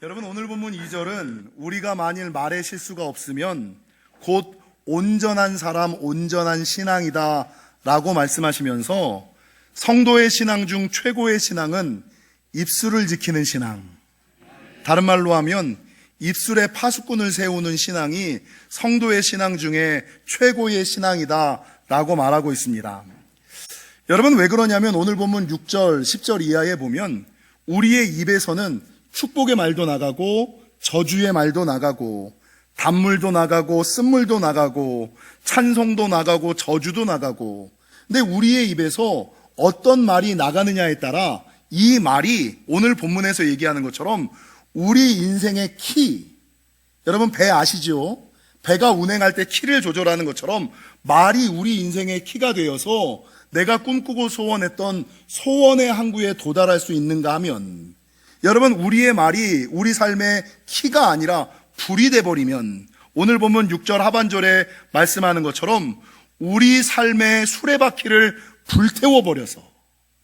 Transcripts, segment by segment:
여러분, 오늘 본문 2절은 우리가 만일 말에 실수가 없으면 곧 온전한 사람, 온전한 신앙이다 라고 말씀하시면서 성도의 신앙 중 최고의 신앙은 입술을 지키는 신앙, 다른 말로 하면 입술에 파수꾼을 세우는 신앙이 성도의 신앙 중에 최고의 신앙이다 라고 말하고 있습니다. 여러분, 왜 그러냐면 오늘 본문 6절, 10절 이하에 보면 우리의 입에서는 축복의 말도 나가고 저주의 말도 나가고 단물도 나가고 쓴물도 나가고 찬송도 나가고 저주도 나가고, 근데 우리의 입에서 어떤 말이 나가느냐에 따라 이 말이 오늘 본문에서 얘기하는 것처럼 우리 인생의 키, 여러분 배 아시죠? 배가 운행할 때 키를 조절하는 것처럼 말이 우리 인생의 키가 되어서 내가 꿈꾸고 소원했던 소원의 항구에 도달할 수 있는가 하면, 여러분 우리의 말이 우리 삶의 키가 아니라 불이 돼버리면 오늘 보면 6절 하반절에 말씀하는 것처럼 우리 삶의 수레바퀴를 불태워버려서,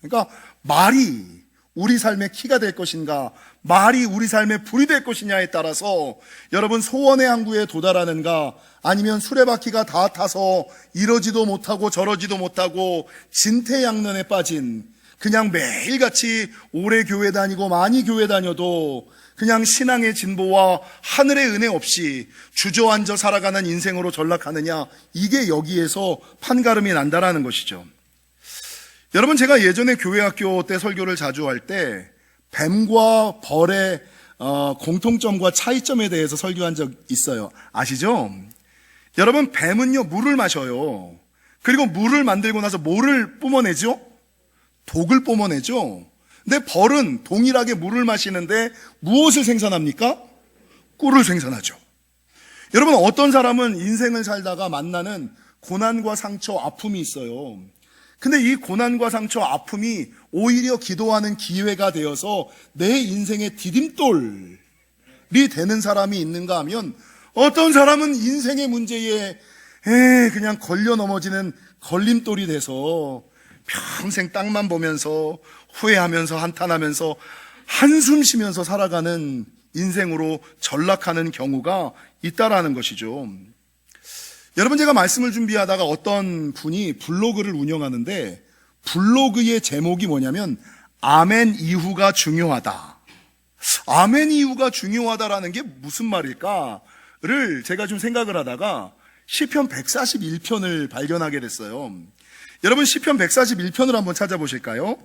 그러니까 말이 우리 삶의 키가 될 것인가, 말이 우리 삶의 불이 될 것이냐에 따라서 여러분 소원의 항구에 도달하는가, 아니면 수레바퀴가 다 타서 이러지도 못하고 저러지도 못하고 진퇴양난에 빠진, 그냥 매일같이 오래 교회 다니고 많이 교회 다녀도 그냥 신앙의 진보와 하늘의 은혜 없이 주저앉아 살아가는 인생으로 전락하느냐, 이게 여기에서 판가름이 난다라는 것이죠. 여러분, 제가 예전에 교회학교 때 설교를 자주 할 때 뱀과 벌의 공통점과 차이점에 대해서 설교한 적 있어요. 아시죠? 여러분, 뱀은요 물을 마셔요. 그리고 물을 만들고 나서 뭐를 뿜어내죠? 독을 뿜어내죠. 근데 벌은 동일하게 물을 마시는데 무엇을 생산합니까? 꿀을 생산하죠. 여러분, 어떤 사람은 인생을 살다가 만나는 고난과 상처, 아픔이 있어요. 근데 이 고난과 상처, 아픔이 오히려 기도하는 기회가 되어서 내 인생의 디딤돌이 되는 사람이 있는가 하면, 어떤 사람은 인생의 문제에 그냥 걸려 넘어지는 걸림돌이 돼서 평생 땅만 보면서 후회하면서 한탄하면서 한숨 쉬면서 살아가는 인생으로 전락하는 경우가 있다라는 것이죠. 여러분, 제가 말씀을 준비하다가 어떤 분이 블로그를 운영하는데 블로그의 제목이 뭐냐면 아멘 이후가 중요하다. 아멘 이후가 중요하다라는 게 무슨 말일까를 제가 좀 생각을 하다가 시편 141편을 발견하게 됐어요. 여러분, 시편 141편을 한번 찾아보실까요?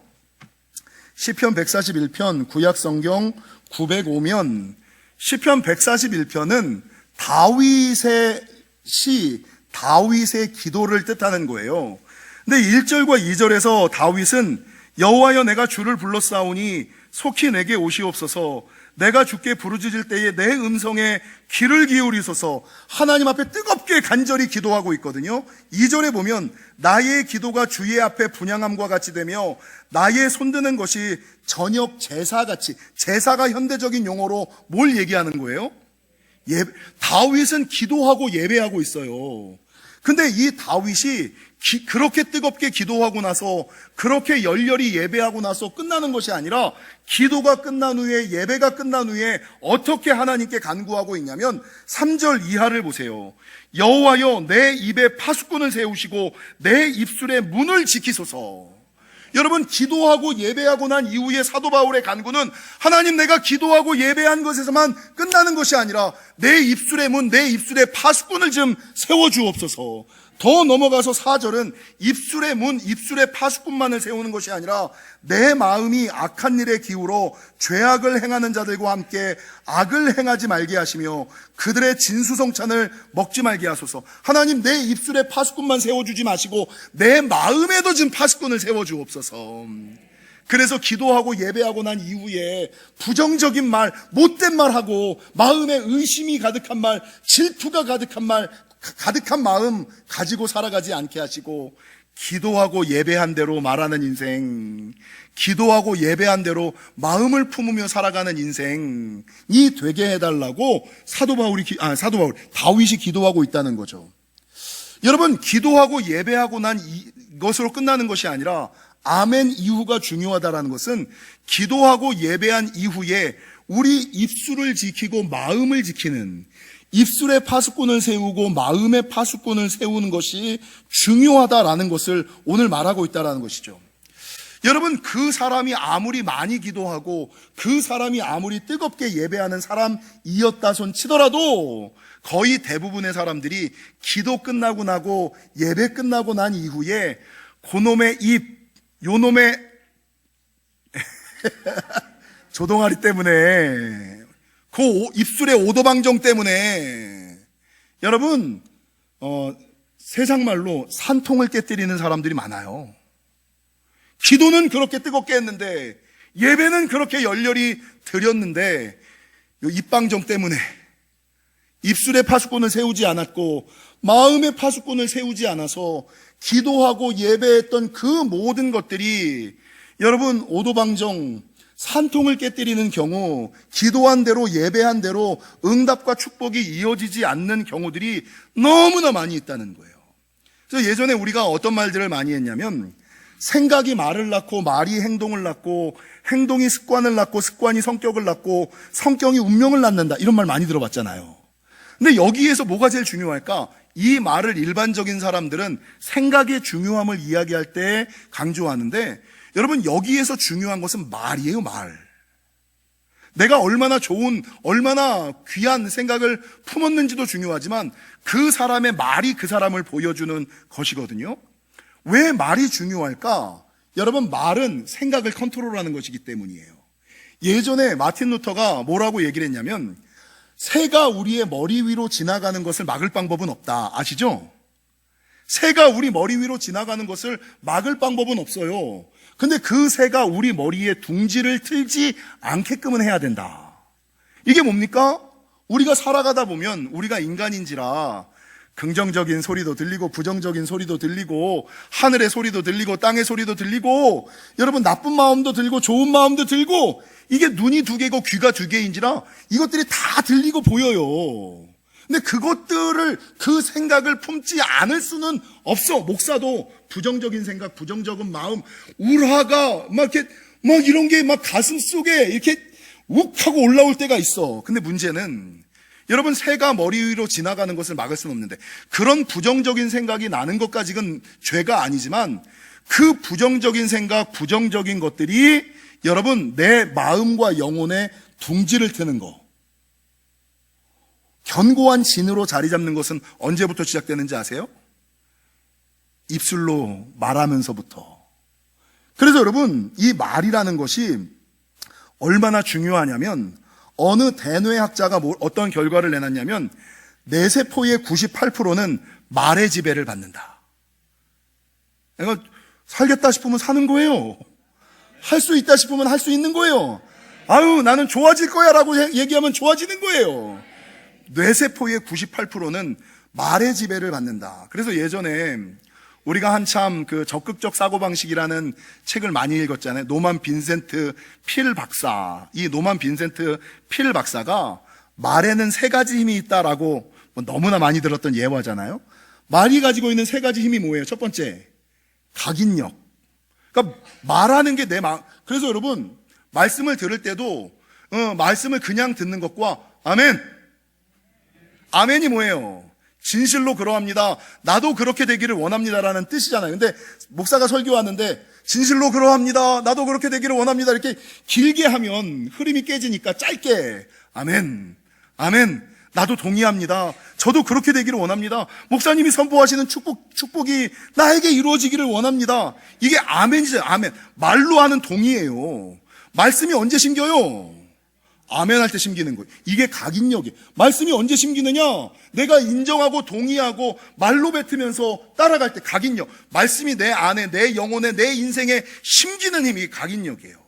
시편 141편 구약성경 905면 시편 141편은 다윗의 시, 다윗의 기도를 뜻하는 거예요. 근데 1절과 2절에서 다윗은 여호와여 내가 주를 불렀사오니 속히 내게 오시옵소서, 내가 주께 부르짖을 때에 내 음성에 귀를 기울이소서, 하나님 앞에 뜨겁게 간절히 기도하고 있거든요. 2절에 보면 나의 기도가 주의 앞에 분향함과 같이 되며 나의 손드는 것이 저녁 제사같이, 제사가 현대적인 용어로 뭘 얘기하는 거예요? 다윗은 기도하고 예배하고 있어요. 근데 이 다윗이 그렇게 뜨겁게 기도하고 나서, 그렇게 열렬히 예배하고 나서 끝나는 것이 아니라 기도가 끝난 후에, 예배가 끝난 후에 어떻게 하나님께 간구하고 있냐면 3절 이하를 보세요. 여호와여 내 입에 파수꾼을 세우시고 내 입술의 문을 지키소서. 여러분, 기도하고 예배하고 난 이후에 사도 바울의 간구는 하나님, 내가 기도하고 예배한 것에서만 끝나는 것이 아니라 내 입술의 문, 내 입술의 파수꾼을 좀 세워주옵소서. 더 넘어가서 4절은 입술의 문, 입술의 파수꾼만을 세우는 것이 아니라 내 마음이 악한 일에 기울어 죄악을 행하는 자들과 함께 악을 행하지 말게 하시며 그들의 진수성찬을 먹지 말게 하소서. 하나님, 내 입술에 파수꾼만 세워주지 마시고 내 마음에도 좀 파수꾼을 세워주옵소서. 그래서 기도하고 예배하고 난 이후에 부정적인 말, 못된 말하고 마음에 의심이 가득한 말, 질투가 가득한 말, 가득한 마음 가지고 살아가지 않게 하시고 기도하고 예배한 대로 말하는 인생, 기도하고 예배한 대로 마음을 품으며 살아가는 인생이 되게 해달라고 다윗이 기도하고 있다는 거죠. 여러분, 기도하고 예배하고 난 이것으로 끝나는 것이 아니라 아멘 이후가 중요하다라는 것은 기도하고 예배한 이후에 우리 입술을 지키고 마음을 지키는, 입술의 파수꾼을 세우고 마음의 파수꾼을 세우는 것이 중요하다라는 것을 오늘 말하고 있다는 것이죠. 여러분, 그 사람이 아무리 많이 기도하고 그 사람이 아무리 뜨겁게 예배하는 사람이었다 손 치더라도 거의 대부분의 사람들이 기도 끝나고 나고 예배 끝나고 난 이후에 그놈의 입, 요놈의 조동아리 때문에, 그 입술의 오도방정 때문에 여러분 세상 말로 산통을 깨뜨리는 사람들이 많아요. 기도는 그렇게 뜨겁게 했는데, 예배는 그렇게 열렬히 드렸는데, 입방정 때문에 입술의 파수꾼을 세우지 않았고 마음의 파수꾼을 세우지 않아서 기도하고 예배했던 그 모든 것들이 여러분 오도방정, 산통을 깨뜨리는 경우, 기도한 대로 예배한 대로 응답과 축복이 이어지지 않는 경우들이 너무나 많이 있다는 거예요. 그래서 예전에 우리가 어떤 말들을 많이 했냐면, 생각이 말을 낳고 말이 행동을 낳고 행동이 습관을 낳고 습관이 성격을 낳고 성격이 운명을 낳는다, 이런 말 많이 들어봤잖아요. 근데 여기에서 뭐가 제일 중요할까? 이 말을 일반적인 사람들은 생각의 중요함을 이야기할 때 강조하는데, 여러분 여기에서 중요한 것은 말이에요. 말. 내가 얼마나 좋은, 얼마나 귀한 생각을 품었는지도 중요하지만 그 사람의 말이 그 사람을 보여주는 것이거든요. 왜 말이 중요할까? 여러분, 말은 생각을 컨트롤하는 것이기 때문이에요. 예전에 마틴 루터가 뭐라고 얘기를 했냐면, 새가 우리의 머리 위로 지나가는 것을 막을 방법은 없다. 아시죠? 새가 우리 머리 위로 지나가는 것을 막을 방법은 없어요. 근데 그 새가 우리 머리에 둥지를 틀지 않게끔은 해야 된다. 이게 뭡니까? 우리가 살아가다 보면 우리가 인간인지라 긍정적인 소리도 들리고 부정적인 소리도 들리고 하늘의 소리도 들리고 땅의 소리도 들리고 여러분 나쁜 마음도 들고 좋은 마음도 들고, 이게 눈이 두 개고 귀가 두 개인지라 이것들이 다 들리고 보여요. 근데 그것들을, 그 생각을 품지 않을 수는 없어. 목사도 부정적인 생각, 부정적인 마음, 울화가 막 이런 게 막 가슴 속에 이렇게 욱 하고 올라올 때가 있어. 근데 문제는 여러분, 새가 머리 위로 지나가는 것을 막을 수는 없는데, 그런 부정적인 생각이 나는 것까지는 죄가 아니지만 그 부정적인 생각, 부정적인 것들이 여러분 내 마음과 영혼에 둥지를 트는 거, 견고한 진으로 자리 잡는 것은 언제부터 시작되는지 아세요? 입술로 말하면서부터. 그래서 여러분, 이 말이라는 것이 얼마나 중요하냐면, 어느 대뇌학자가 어떤 결과를 내놨냐면, 뇌세포의 98%는 말의 지배를 받는다. 그러니까 살겠다 싶으면 사는 거예요. 할 수 있다 싶으면 할 수 있는 거예요. 아유, 나는 좋아질 거야 라고 얘기하면 좋아지는 거예요. 뇌세포의 98%는 말의 지배를 받는다. 그래서 예전에 우리가 한참 그 적극적 사고방식이라는 책을 많이 읽었잖아요. 노만 빈센트 필 박사. 이 노만 빈센트 필 박사가 말에는 세 가지 힘이 있다라고 너무나 많이 들었던 예화잖아요. 말이 가지고 있는 세 가지 힘이 뭐예요? 첫 번째, 각인력. 그러니까 말하는 게 내 마음. 그래서 여러분, 말씀을 들을 때도 말씀을 그냥 듣는 것과 아멘. 아멘이 뭐예요? 진실로 그러합니다. 나도 그렇게 되기를 원합니다라는 뜻이잖아요. 근데 목사가 설교하는데 진실로 그러합니다. 나도 그렇게 되기를 원합니다. 이렇게 길게 하면 흐름이 깨지니까 짧게 아멘. 아멘. 나도 동의합니다. 저도 그렇게 되기를 원합니다. 목사님이 선포하시는 축복이 나에게 이루어지기를 원합니다. 이게 아멘이죠. 아멘. 말로 하는 동의예요. 말씀이 언제 심겨요? 아멘 할 때 심기는 거예요. 이게 각인력이에요. 말씀이 언제 심기느냐? 내가 인정하고 동의하고 말로 뱉으면서 따라갈 때 각인력. 말씀이 내 안에, 내 영혼에, 내 인생에 심기는 힘이 각인력이에요.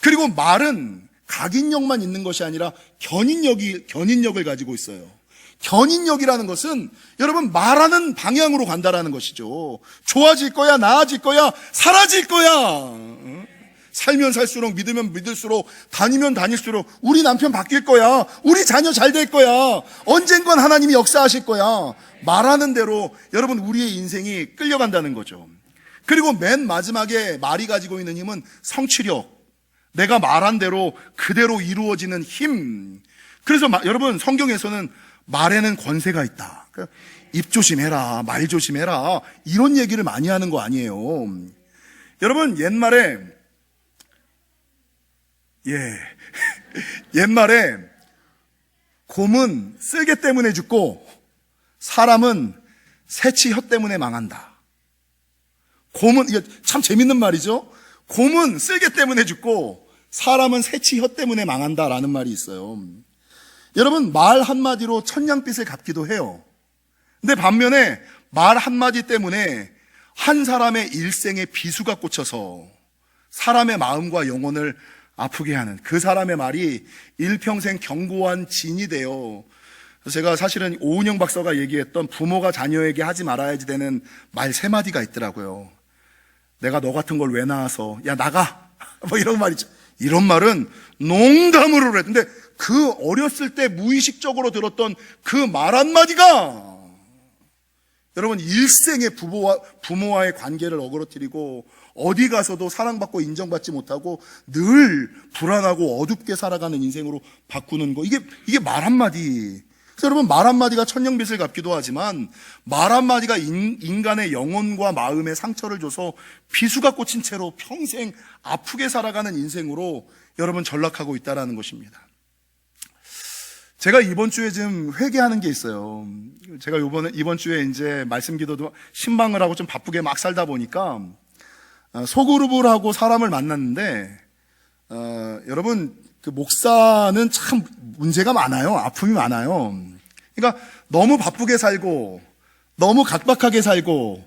그리고 말은 각인력만 있는 것이 아니라 견인력을 가지고 있어요. 견인력이라는 것은 여러분 말하는 방향으로 간다라는 것이죠. 좋아질 거야, 나아질 거야, 사라질 거야. 살면 살수록, 믿으면 믿을수록, 다니면 다닐수록 우리 남편 바뀔 거야, 우리 자녀 잘 될 거야, 언젠간 하나님이 역사하실 거야. 말하는 대로 여러분 우리의 인생이 끌려간다는 거죠. 그리고 맨 마지막에 말이 가지고 있는 힘은 성취력. 내가 말한 대로 그대로 이루어지는 힘. 그래서 여러분, 성경에서는 말에는 권세가 있다. 그러니까 입 조심해라, 말 조심해라, 이런 얘기를 많이 하는 거 아니에요. 여러분, 옛말에 곰은 쓸개 때문에 죽고 사람은 새치 혀 때문에 망한다. 이게 참 재밌는 말이죠. 곰은 쓸개 때문에 죽고 사람은 새치 혀 때문에 망한다라는 말이 있어요. 여러분, 말 한마디로 천냥빚을 갚기도 해요. 근데 반면에 말 한마디 때문에 한 사람의 일생에 비수가 꽂혀서 사람의 마음과 영혼을 아프게 하는 그 사람의 말이 일평생 견고한 진이 돼요. 제가 사실은 오은영 박사가 얘기했던 부모가 자녀에게 하지 말아야지 되는 말 3마디가 있더라고요. 내가 너 같은 걸 왜 낳아서, 야 나가, 뭐 이런 말이죠. 이런 말은 농담으로 그래. 근데 그 어렸을 때 무의식적으로 들었던 그 말 한마디가 여러분 일생의 부모와의 관계를 어그러뜨리고 어디 가서도 사랑받고 인정받지 못하고 늘 불안하고 어둡게 살아가는 인생으로 바꾸는 거, 이게 말 한마디. 그래서 여러분, 말 한마디가 천냥빚을 갚기도 하지만 말 한마디가 인간의 영혼과 마음에 상처를 줘서 비수가 꽂힌 채로 평생 아프게 살아가는 인생으로 여러분 전락하고 있다는 것입니다. 제가 이번 주에 좀 회개하는 게 있어요. 제가 이번 주에 이제 말씀 기도도 신방을 하고 좀 바쁘게 막 살다 보니까 소그룹을 하고 사람을 만났는데, 여러분, 그 목사는 참 문제가 많아요. 아픔이 많아요. 그러니까 너무 바쁘게 살고, 너무 각박하게 살고,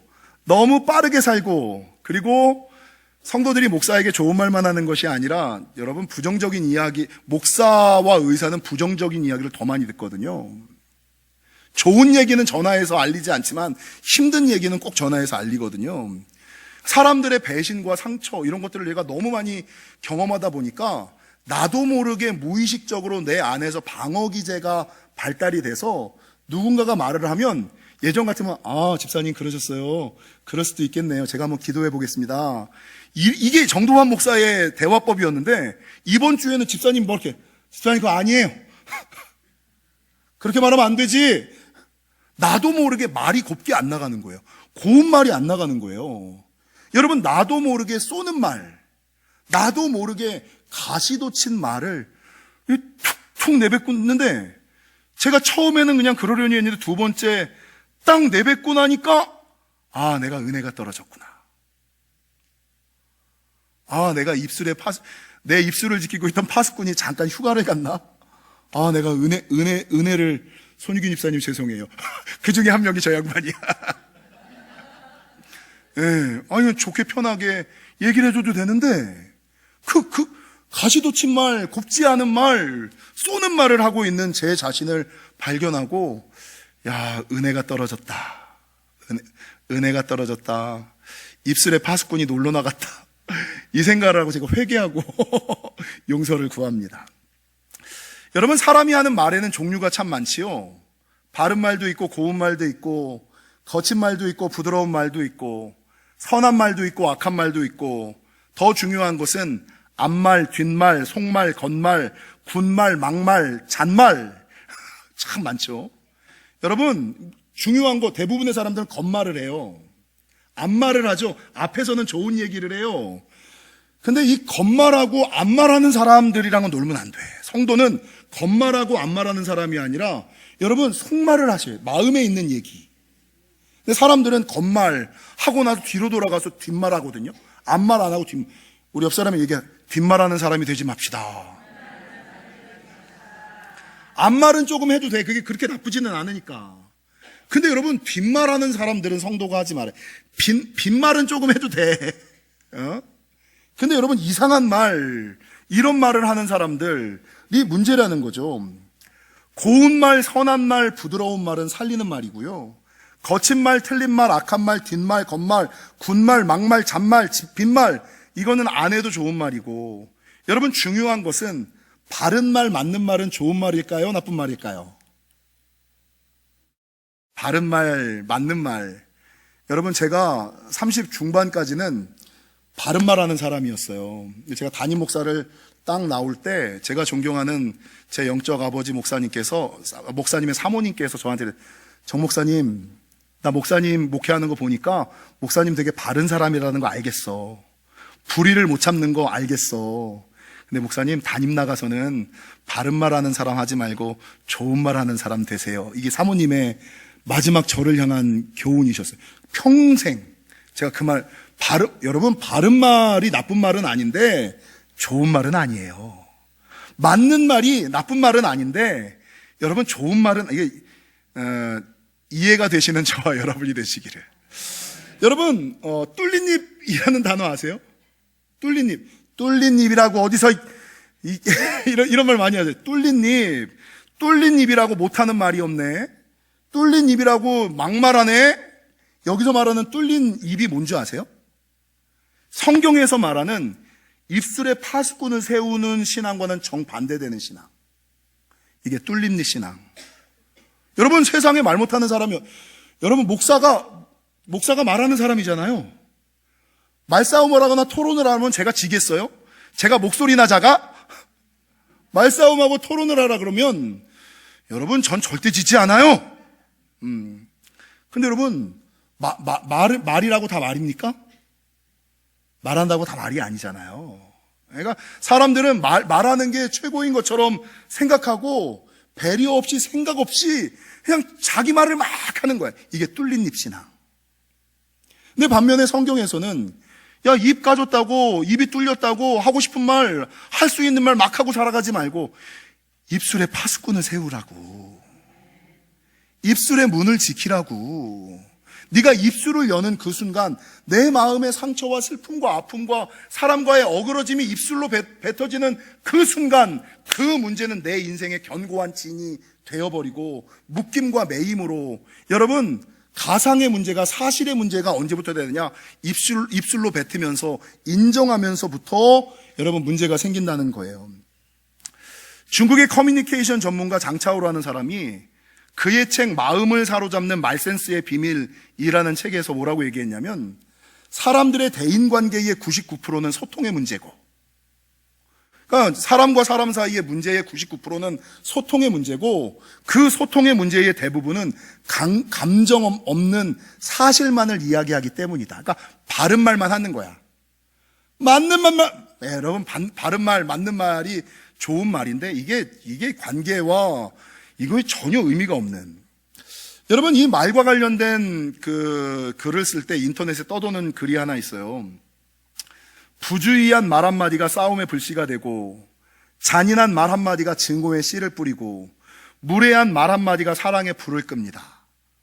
너무 빠르게 살고, 그리고 성도들이 목사에게 좋은 말만 하는 것이 아니라 여러분, 부정적인 이야기, 목사와 의사는 부정적인 이야기를 더 많이 듣거든요. 좋은 얘기는 전화해서 알리지 않지만 힘든 얘기는 꼭 전화해서 알리거든요. 사람들의 배신과 상처, 이런 것들을 내가 너무 많이 경험하다 보니까 나도 모르게 무의식적으로 내 안에서 방어 기제가 발달이 돼서 누군가가 말을 하면 예전 같으면 집사님 그러셨어요. 그럴 수도 있겠네요. 제가 한번 기도해 보겠습니다. 이게 정도환 목사의 대화법이었는데 이번 주에는 집사님 집사님 그거 아니에요. 그렇게 말하면 안 되지. 나도 모르게 말이 곱게 안 나가는 거예요. 고운 말이 안 나가는 거예요. 여러분, 나도 모르게 쏘는 말, 나도 모르게 가시도 친 말을 툭툭 내뱉는데, 제가 처음에는 그냥 그러려니 했는데 두 번째 딱 내뱉고 나니까 내가 은혜가 떨어졌구나. 내가 내 입술을 지키고 있던 파수꾼이 잠깐 휴가를 갔나? 내가 은혜를, 손유긴 집사님 죄송해요. 그 중에 한 명이 저 양반이야. 아니, 좋게 편하게 얘기를 해줘도 되는데, 가시도 친 말, 곱지 않은 말, 쏘는 말을 하고 있는 제 자신을 발견하고, 은혜가 떨어졌다. 은혜가 떨어졌다. 입술에 파수꾼이 놀러 나갔다. 이 생각을 하고 제가 회개하고 용서를 구합니다. 여러분, 사람이 하는 말에는 종류가 참 많지요. 바른 말도 있고, 고운 말도 있고, 거친 말도 있고, 부드러운 말도 있고, 선한 말도 있고, 악한 말도 있고, 더 중요한 것은 앞말, 뒷말, 속말, 겉말, 군말, 막말, 잔말, 참 많죠. 여러분, 중요한 거, 대부분의 사람들은 겉말을 해요. 앞말을 하죠. 앞에서는 좋은 얘기를 해요. 근데 이 겉말하고 앞말하는 사람들이랑은 놀면 안 돼. 성도는 겉말하고 앞말하는 사람이 아니라 여러분, 속말을 하셔요. 마음에 있는 얘기. 근데 사람들은 겉말 하고 나서 뒤로 돌아가서 뒷말 하거든요. 앞말 안 하고 우리 옆 사람이 뒷말하는 사람이 되지 맙시다. 앞말은 조금 해도 돼. 그게 그렇게 나쁘지는 않으니까. 근데 여러분, 뒷말하는 사람들은 성도가 하지 말아요. 빈말은 조금 해도 돼. 근데 여러분, 이상한 말, 이런 말을 하는 사람들이 문제라는 거죠. 고운 말, 선한 말, 부드러운 말은 살리는 말이고요. 거친 말, 틀린 말, 악한 말, 뒷말, 겉말, 군말, 막말, 잔말, 빈말, 이거는 안 해도 좋은 말이고, 여러분, 중요한 것은 바른 말, 맞는 말은 좋은 말일까요? 나쁜 말일까요? 바른 말, 맞는 말. 여러분, 제가 30 중반까지는 바른 말하는 사람이었어요. 제가 담임 목사를 딱 나올 때 제가 존경하는 제 영적 아버지 목사님의 사모님께서 저한테 정 목사님, 나 목사님 목회하는 거 보니까 목사님 되게 바른 사람이라는 거 알겠어. 불의를 못 참는 거 알겠어. 근데 목사님 담임 나가서는 바른 말하는 사람 하지 말고 좋은 말하는 사람 되세요. 이게 사모님의 마지막 저를 향한 교훈이셨어요. 평생 제가 그 말, 여러분 바른 말이 나쁜 말은 아닌데 좋은 말은 아니에요. 맞는 말이 나쁜 말은 아닌데 여러분 좋은 말은 이게 이해가 되시는 저와 여러분이 되시기를. 여러분 뚫린입이라는 단어 아세요? 뚫린입이라고 어디서 이런 말 많이 하죠. 뚫린입이라고 못하는 말이 없네. 뚫린입이라고 막말하네. 여기서 말하는 뚫린 입이 뭔지 아세요? 성경에서 말하는 입술에 파수꾼을 세우는 신앙과는 정반대되는 신앙. 이게 뚫림니 신앙. 여러분 세상에 말 못하는 사람이, 여러분 목사가 말하는 사람이잖아요. 말싸움을 하거나 토론을 하면 제가 지겠어요? 제가 목소리나 작아? 말싸움하고 토론을 하라 그러면 여러분 전 절대 지지 않아요. 근데 여러분 말이라고 다 말입니까? 말한다고 다 말이 아니잖아요. 그러니까 사람들은 말하는 게 최고인 것처럼 생각하고 배려 없이 생각 없이 그냥 자기 말을 막 하는 거야. 이게 뚫린 입 신앙. 근데 반면에 성경에서는 야, 입 까졌다고, 입이 뚫렸다고 하고 싶은 말, 할 수 있는 말 막 하고 살아가지 말고 입술에 파수꾼을 세우라고. 입술의 문을 지키라고. 네가 입술을 여는 그 순간 내 마음의 상처와 슬픔과 아픔과 사람과의 어그러짐이 입술로 뱉어지는 그 순간 그 문제는 내 인생의 견고한 진이 되어버리고 묶임과 매임으로, 여러분 가상의 문제가 사실의 문제가 언제부터 되느냐? 입술로 뱉으면서 인정하면서부터 여러분 문제가 생긴다는 거예요. 중국의 커뮤니케이션 전문가 장차오라는 사람이 그의 책 마음을 사로잡는 말센스의 비밀이라는 책에서 뭐라고 얘기했냐면, 사람들의 대인관계의 99%는 소통의 문제고, 그러니까 사람과 사람 사이의 문제의 99%는 소통의 문제고, 그 소통의 문제의 대부분은 감정 없는 사실만을 이야기하기 때문이다. 그러니까 바른 말만 하는 거야. 맞는 말만, 여러분 바른 말, 맞는 말이 좋은 말인데 이게 관계와 이거에 전혀 의미가 없는. 여러분 이 말과 관련된 그 글을 쓸 때 인터넷에 떠도는 글이 하나 있어요. 부주의한 말 한마디가 싸움의 불씨가 되고, 잔인한 말 한마디가 증오의 씨를 뿌리고, 무례한 말 한마디가 사랑의 불을 끕니다.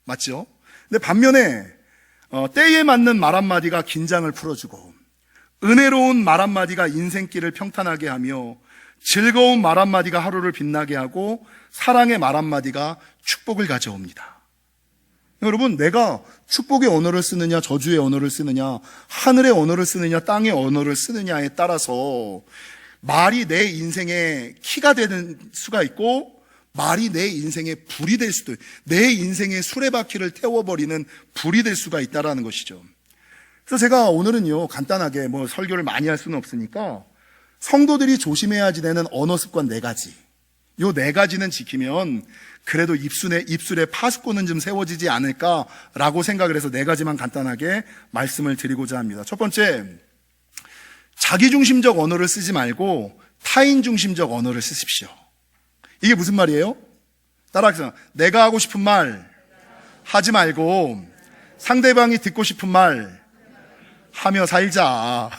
맞죠? 근데 반면에 때에 맞는 말 한마디가 긴장을 풀어주고, 은혜로운 말 한마디가 인생길을 평탄하게 하며, 즐거운 말 한마디가 하루를 빛나게 하고, 사랑의 말 한마디가 축복을 가져옵니다. 여러분, 내가 축복의 언어를 쓰느냐, 저주의 언어를 쓰느냐, 하늘의 언어를 쓰느냐, 땅의 언어를 쓰느냐에 따라서 말이 내 인생의 키가 되는 수가 있고, 말이 내 인생의 불이 될 수도, 내 인생의 수레바퀴를 태워버리는 불이 될 수가 있다라는 것이죠. 그래서 제가 오늘은요, 간단하게 설교를 많이 할 수는 없으니까 성도들이 조심해야지 되는 언어 습관 4가지. 요 4가지는 지키면 그래도 입술에 파수꾼은 좀 세워지지 않을까라고 생각을 해서 4가지만 간단하게 말씀을 드리고자 합니다. 첫 번째, 자기중심적 언어를 쓰지 말고 타인중심적 언어를 쓰십시오. 이게 무슨 말이에요? 따라하세요. 내가 하고 싶은 말 하지 말고 상대방이 듣고 싶은 말 하며 살자.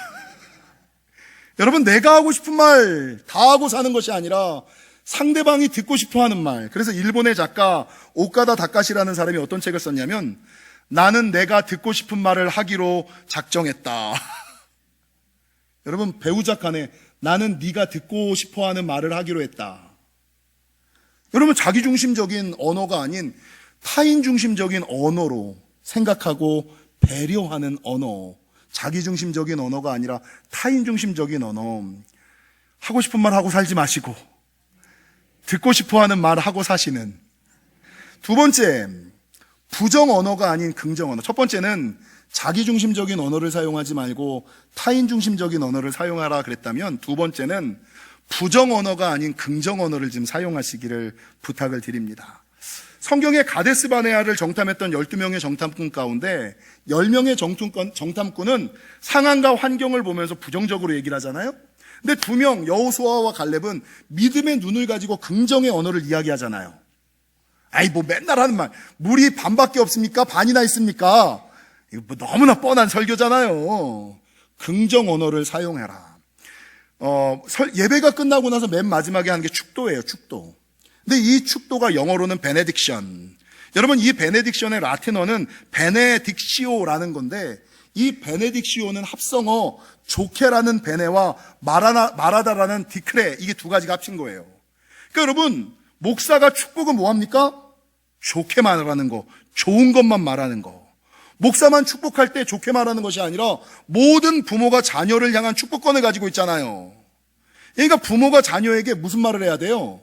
여러분, 내가 하고 싶은 말 다 하고 사는 것이 아니라 상대방이 듣고 싶어 하는 말. 그래서 일본의 작가 오카다 다카시라는 사람이 어떤 책을 썼냐면, 나는 내가 듣고 싶은 말을 하기로 작정했다. 여러분, 배우 작가네. 나는 네가 듣고 싶어 하는 말을 하기로 했다. 여러분, 자기중심적인 언어가 아닌 타인중심적인 언어로 생각하고 배려하는 언어, 자기중심적인 언어가 아니라 타인중심적인 언어. 하고 싶은 말 하고 살지 마시고 듣고 싶어하는 말 하고 사시는. 두 번째, 부정 언어가 아닌 긍정 언어. 첫 번째는 자기중심적인 언어를 사용하지 말고 타인중심적인 언어를 사용하라 그랬다면, 두 번째는 부정 언어가 아닌 긍정 언어를 좀 사용하시기를 부탁을 드립니다. 성경의 가데스 바네아를 정탐했던 12명의 정탐꾼 가운데 10명의 정탐꾼은 상황과 환경을 보면서 부정적으로 얘기를 하잖아요. 근데 2명, 여호수아와 갈렙은 믿음의 눈을 가지고 긍정의 언어를 이야기하잖아요. 아이, 뭐 맨날 하는 말, 물이 반밖에 없습니까? 반이나 있습니까? 이거 뭐 너무나 뻔한 설교잖아요. 긍정 언어를 사용해라. 예배가 끝나고 나서 맨 마지막에 하는 게 축도예요, 축도. 근데 이 축도가 영어로는 베네딕션. 여러분, 이 베네딕션의 라틴어는 베네딕시오라는 건데, 이 베네딕시오는 합성어 좋게라는 베네와 마라다라는 디크레, 이게 두 가지가 합친 거예요. 그러니까 여러분, 목사가 축복은 뭐합니까? 좋게 말하는 거, 좋은 것만 말하는 거. 목사만 축복할 때 좋게 말하는 것이 아니라 모든 부모가 자녀를 향한 축복권을 가지고 있잖아요. 그러니까 부모가 자녀에게 무슨 말을 해야 돼요?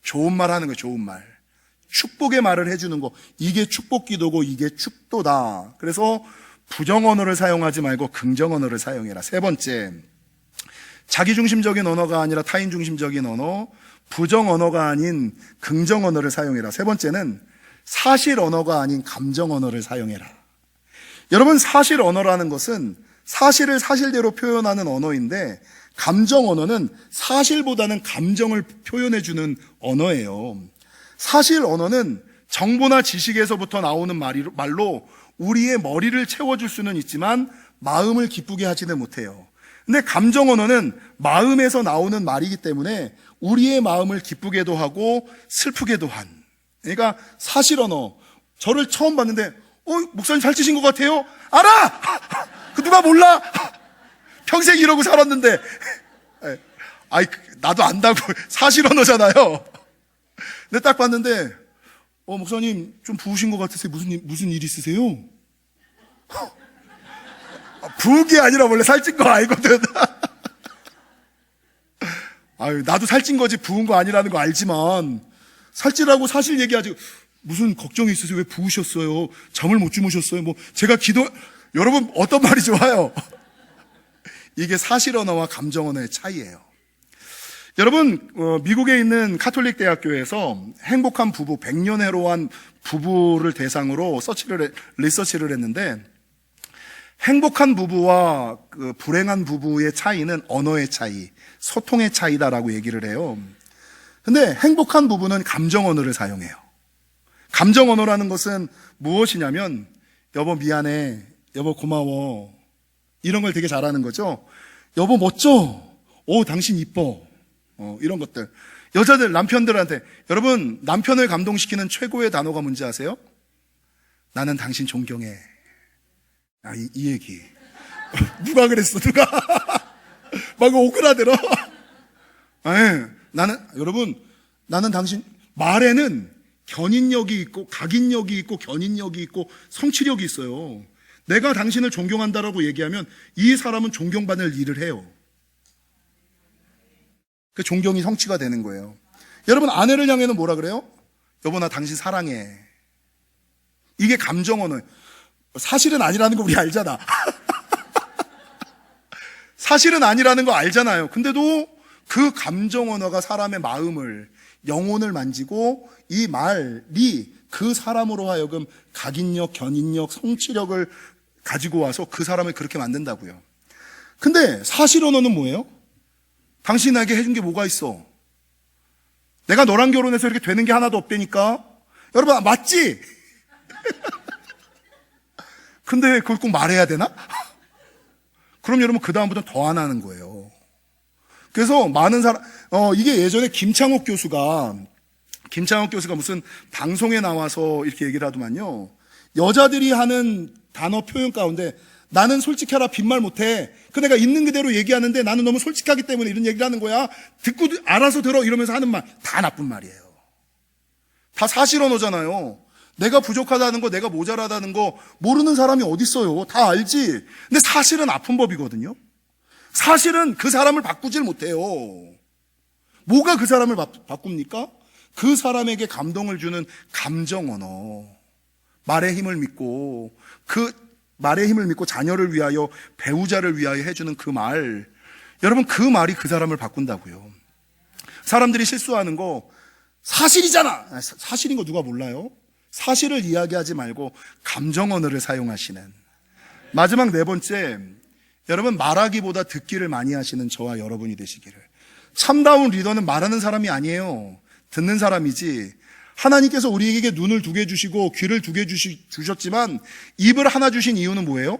좋은 말 하는 거, 좋은 말. 축복의 말을 해주는 거. 이게 축복 기도고 이게 축도다. 그래서 부정 언어를 사용하지 말고 긍정 언어를 사용해라. 세 번째, 자기중심적인 언어가 아니라 타인중심적인 언어, 부정 언어가 아닌 긍정 언어를 사용해라. 세 번째는 사실 언어가 아닌 감정 언어를 사용해라. 여러분, 사실 언어라는 것은 사실을 사실대로 표현하는 언어인데, 감정 언어는 사실보다는 감정을 표현해주는 언어예요. 사실 언어는 정보나 지식에서부터 나오는 말로 우리의 머리를 채워줄 수는 있지만 마음을 기쁘게 하지는 못해요. 근데 감정 언어는 마음에서 나오는 말이기 때문에 우리의 마음을 기쁘게도 하고 슬프게도 한. 그러니까 사실 언어. 저를 처음 봤는데, 목사님 살찌신 것 같아요? 알아! 그 누가 몰라? 평생 이러고 살았는데. 아이, 나도 안다고. 사실 언어잖아요. 근데 딱 봤는데, 목사님 좀 부으신 것 같으세요? 무슨 일 있으세요? 부은 게 아니라 원래 살찐 거 알거든. 아유, 나도 살찐 거지 부은 거 아니라는 거 알지만, 살찌라고 사실 얘기하지. 무슨 걱정이 있으세요? 왜 부으셨어요? 잠을 못 주무셨어요? 제가 여러분, 어떤 말이 좋아요? 이게 사실 언어와 감정 언어의 차이예요. 여러분, 미국에 있는 카톨릭 대학교에서 행복한 부부, 100년 해로한 부부를 대상으로 리서치를 했는데, 행복한 부부와 불행한 부부의 차이는 언어의 차이, 소통의 차이다라고 얘기를 해요. 근데 행복한 부부는 감정 언어를 사용해요. 감정 언어라는 것은 무엇이냐면, 여보 미안해, 여보 고마워, 이런 걸 되게 잘하는 거죠. 여보 멋져, 당신 이뻐, 이런 것들. 여자들 남편들한테, 여러분 남편을 감동시키는 최고의 단어가 뭔지 아세요? 나는 당신 존경해. 이 얘기 누가 그랬어? 누가 막 오그라들어. 여러분, 나는 당신, 말에는 견인력이 있고 각인력이 있고 견인력이 있고 성취력이 있어요. 내가 당신을 존경한다라고 얘기하면 이 사람은 존경받을 일을 해요. 그 존경이 성취가 되는 거예요. 여러분, 아내를 향해는 뭐라 그래요? 여보 나 당신 사랑해. 이게 감정 언어. 사실은 아니라는 거 우리 알잖아. 사실은 아니라는 거 알잖아요. 근데도 그 감정 언어가 사람의 마음을, 영혼을 만지고 이 말이 그 사람으로 하여금 각인력, 견인력, 성취력을 가지고 와서 그 사람을 그렇게 만든다고요. 근데 사실 언어는 뭐예요? 당신에게 해준 게 뭐가 있어? 내가 너랑 결혼해서 이렇게 되는 게 하나도 없다니까? 여러분, 맞지? 근데 그걸 꼭 말해야 되나? 그럼 여러분, 그다음부터는 더 안 하는 거예요. 그래서 많은 이게 예전에 김창옥 교수가 무슨 방송에 나와서 이렇게 얘기를 하더만요. 여자들이 하는 단어 표현 가운데, 나는 솔직해라, 빈말 못해. 그 내가 있는 그대로 얘기하는데 나는 너무 솔직하기 때문에 이런 얘기를 하는 거야. 듣고 알아서 들어 이러면서 하는 말, 다 나쁜 말이에요. 다 사실 언어잖아요. 내가 부족하다는 거, 내가 모자라다는 거 모르는 사람이 어디 있어요. 다 알지. 근데 사실은 아픈 법이거든요. 사실은 그 사람을 바꾸질 못해요. 뭐가 그 사람을 바꿉니까? 그 사람에게 감동을 주는 감정 언어, 말의 힘을 믿고 그 말의 힘을 믿고 자녀를 위하여, 배우자를 위하여 해주는 그 말, 여러분 그 말이 그 사람을 바꾼다고요. 사람들이 실수하는 거 사실이잖아. 사실인 거 누가 몰라요? 사실을 이야기하지 말고 감정 언어를 사용하시는. 마지막 네 번째, 여러분 말하기보다 듣기를 많이 하시는 저와 여러분이 되시기를. 참다운 리더는 말하는 사람이 아니에요. 듣는 사람이지. 하나님께서 우리에게 눈을 두 개 주시고 귀를 두 개 주셨지만 입을 하나 주신 이유는 뭐예요?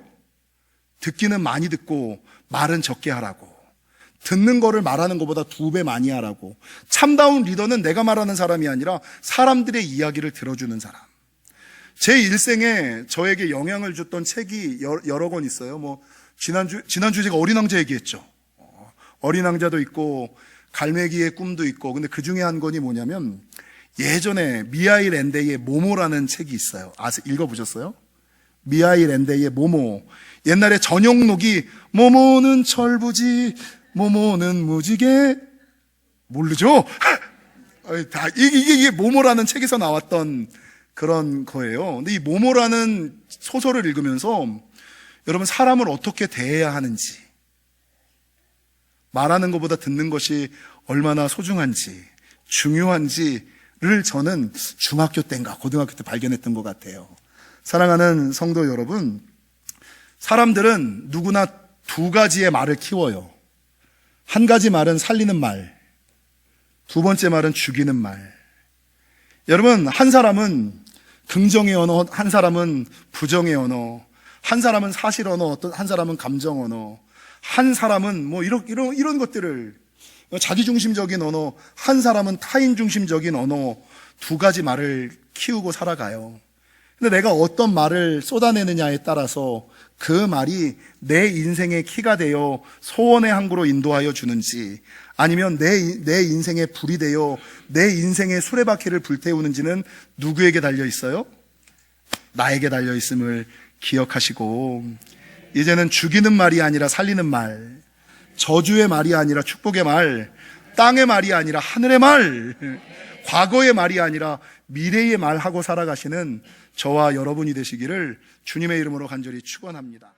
듣기는 많이 듣고 말은 적게 하라고. 듣는 거를 말하는 것보다 2배 많이 하라고. 참다운 리더는 내가 말하는 사람이 아니라 사람들의 이야기를 들어주는 사람. 제 일생에 저에게 영향을 줬던 책이 여러 권 있어요. 뭐 지난주 제가 어린 왕자 얘기했죠. 어린 왕자도 있고 갈매기의 꿈도 있고. 근데 그 중에 한 권이 뭐냐면 예전에 미하일 엔데이의 모모라는 책이 있어요. 읽어보셨어요? 미하일 엔데이의 모모. 옛날에 전용록이 모모는 철부지 모모는 무지개. 모르죠? 이게 모모라는 책에서 나왔던 그런 거예요. 근데 이 모모라는 소설을 읽으면서 여러분 사람을 어떻게 대해야 하는지, 말하는 것보다 듣는 것이 얼마나 소중한지, 중요한지를 저는 중학교 때인가 고등학교 때 발견했던 것 같아요. 사랑하는 성도 여러분, 사람들은 누구나 2가지의 말을 키워요. 한 가지 말은 살리는 말, 2번째 말은 죽이는 말. 여러분, 한 사람은 긍정의 언어, 한 사람은 부정의 언어, 한 사람은 사실 언어, 한 사람은 감정 언어, 한 사람은 뭐 이런 것들을, 자기중심적인 언어, 한 사람은 타인중심적인 언어, 2가지 말을 키우고 살아가요. 근데 내가 어떤 말을 쏟아내느냐에 따라서 그 말이 내 인생의 키가 되어 소원의 항구로 인도하여 주는지, 아니면 내 인생의 불이 되어 내 인생의 수레바퀴를 불태우는지는 누구에게 달려 있어요? 나에게 달려 있음을 기억하시고, 이제는 죽이는 말이 아니라 살리는 말, 저주의 말이 아니라 축복의 말, 땅의 말이 아니라 하늘의 말, 과거의 말이 아니라 미래의 말하고 살아가시는 저와 여러분이 되시기를 주님의 이름으로 간절히 축원합니다.